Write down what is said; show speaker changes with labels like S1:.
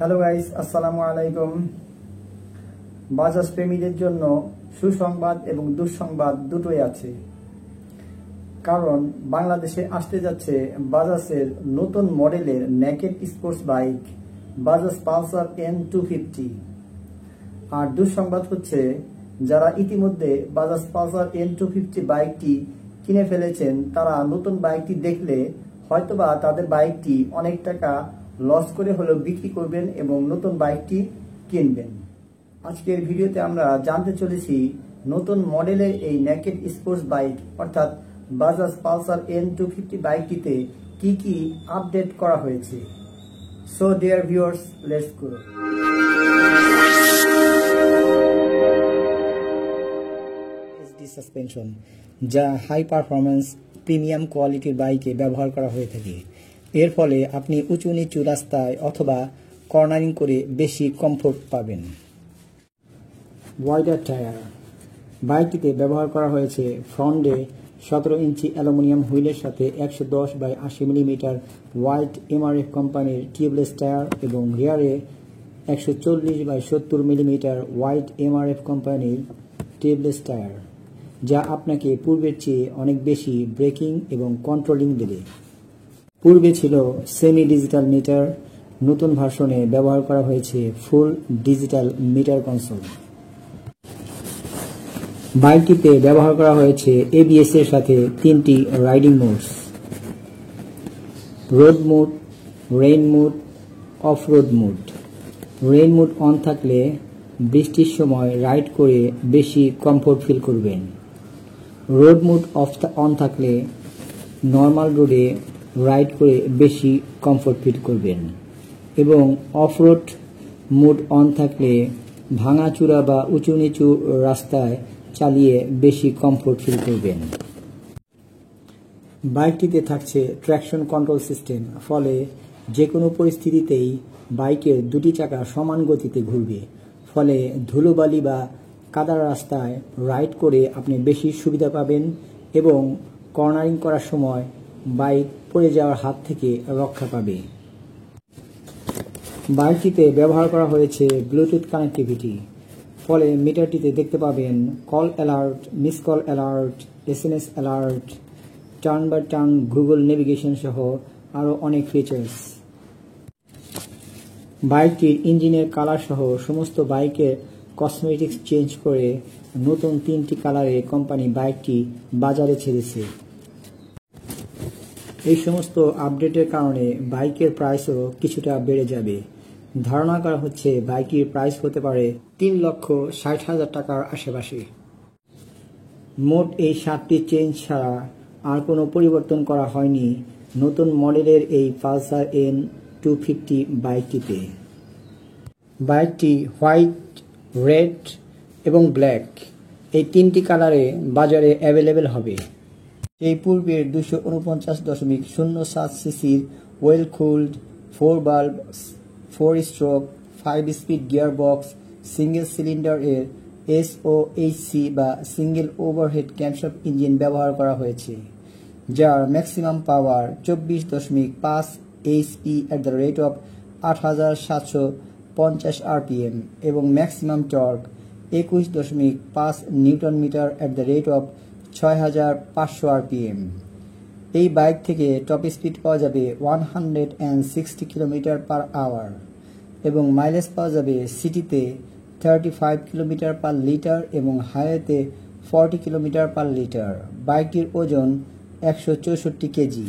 S1: Hello guys, আসসালামু আলাইকুম। বাজাজ প্রেমীদের জন্য সুসংবাদ এবং দুঃসংবাদ দুটোই আছে। কারণ বাংলাদেশে আসতে যাচ্ছে বাজাজের নতুন মডেলের naked sports bike Bajaj Pulsar N250। আর দুঃসংবাদ হচ্ছে, যারা ইতিমধ্যে বাজাজ পালসার N250 বাইকটি কিনে ফেলেছেন তারা নতুন বাইকটি দেখলে হয়তোবা তাদের বাইকটি অনেক টাকা লস করে হলেও বিক্রি করবেন এবং নতুন বাইকটি কিনবেন। আজকের ভিডিওতে আমরা জানতে চলেছি নতুন মডেলের এই নেকেড স্পোর্টস বাইক অর্থাৎ বাজাজ পালসার N250 বাইকটিতে কি কি আপডেট করা হয়েছে। So dear viewers, let's go. Suspension, যা হাই পারফরম্যান্স প্রিমিয়াম কোয়ালিটির বাইকে ব্যবহার করা হয়ে থাকে। এর ফলে আপনি উঁচু নিচু রাস্তায় অথবা কর্নারিং করে বেশি কমফোর্ট পাবেন। ওয়াইডার টায়ার, বাইকটিতে ব্যবহার করা হয়েছে ফ্রন্টে 17 ইঞ্চি অ্যালুমিনিয়াম হুইলের সাথে 110/80 মিলিমিটার ওয়াইড MRF কোম্পানির টিউবলেস টায়ার এবং রিয়ারে 140/70 মিলিমিটার ওয়াইড MRF কোম্পানির টিউবলেস টায়ার, যা আপনাকে পূর্বের চেয়ে অনেক বেশি ব্রেকিং এবং কন্ট্রোলিং দেবে। পূর্বে ছিল সেমি ডিজিটাল মিটার, নতুন ভার্সনে ব্যবহার করা হয়েছে ফুল ডিজিটাল মিটার কনসোল। বাইকটিতে ব্যবহার করা হয়েছে ABS এর সাথে 3টি riding modes: road mode, rain mode, of road mode. Rain mode on থাকলে বৃষ্টির সময় রাইড করে বেশি কমফোর্ট ফিল করবেন। রোড মোড অন থাকলে নর্মাল রোডে রাইড করে বেশি কমফোর্ট ফিল করবেন এবং অফ রোড মোড অন থাকলে ভাঙাচূড়া বা উঁচু নিচু রাস্তায় চালিয়ে বেশি কমফোর্ট ফিল করবেন। বাইকটিতে থাকছে ট্র্যাকশন কন্ট্রোল সিস্টেম, ফলে যে কোনো পরিস্থিতিতেই বাইকের দুটি চাকা সমান গতিতে ঘুরবে। ফলে ধুলোবালি বা কাদার রাস্তায় রাইড করে আপনি বেশি সুবিধা পাবেন এবং কর্নারিং করার সময় বাইক পড়ে যাওয়ার হাত থেকে রক্ষা পাবে। বাইকটিতে ব্যবহার করা হয়েছে ব্লুটুথ কানেক্টিভিটি, ফলে মিটারটিতে দেখতে পাবেন call alert, miss call alert, SMS alert, turn by turn Google navigation সহ আরও অনেক ফিচার্স। বাইকটির ইঞ্জিনের কালার সহ সমস্ত বাইকের কসমেটিক্স চেঞ্জ করে নতুন 3টি কালারে কোম্পানি বাইকটি বাজারে ছেড়েছে। এই সমস্ত আপডেটের কারণে বাইকের প্রাইসও কিছুটা বেড়ে যাবে। ধারণা করা হচ্ছে বাইকের প্রাইস হতে পারে 3,60,000 টাকার আশেপাশে। মোট এই 7টি চেঞ্জ ছাড়া আর কোনো পরিবর্তন করা হয়নি নতুন মডেলের এই পালসার N250 বাইকটিতে। বাইকটি হোয়াইট, রেড এবং ব্ল্যাক এই 3টি কালারে বাজারে অ্যাভেলেবেল হবে। এই পূর্বের 249.07 সিসির ওয়েল কুলড 4 বাল্ব 4 stroke 5 speed gear box single cylinder এর SOHC বা সিঙ্গেল ওভারহেড ক্যামশাফট ইঞ্জিন ব্যবহার করা হয়েছে, যার maximum power 24.5 HP at the rate of 8,750 RPM এবং maximum torque 21.5 newton meter at the rate of 6,500 RPM। এই বাইক থেকে টপ স্পিড পাওয়া যাবে 160 km/h এবং মাইলেজ পাওয়া যাবে সিটিতে 35 km/লিটার এবং হাইওয়েতে 40 km/লিটার। বাইকটির ওজন 164 কেজি।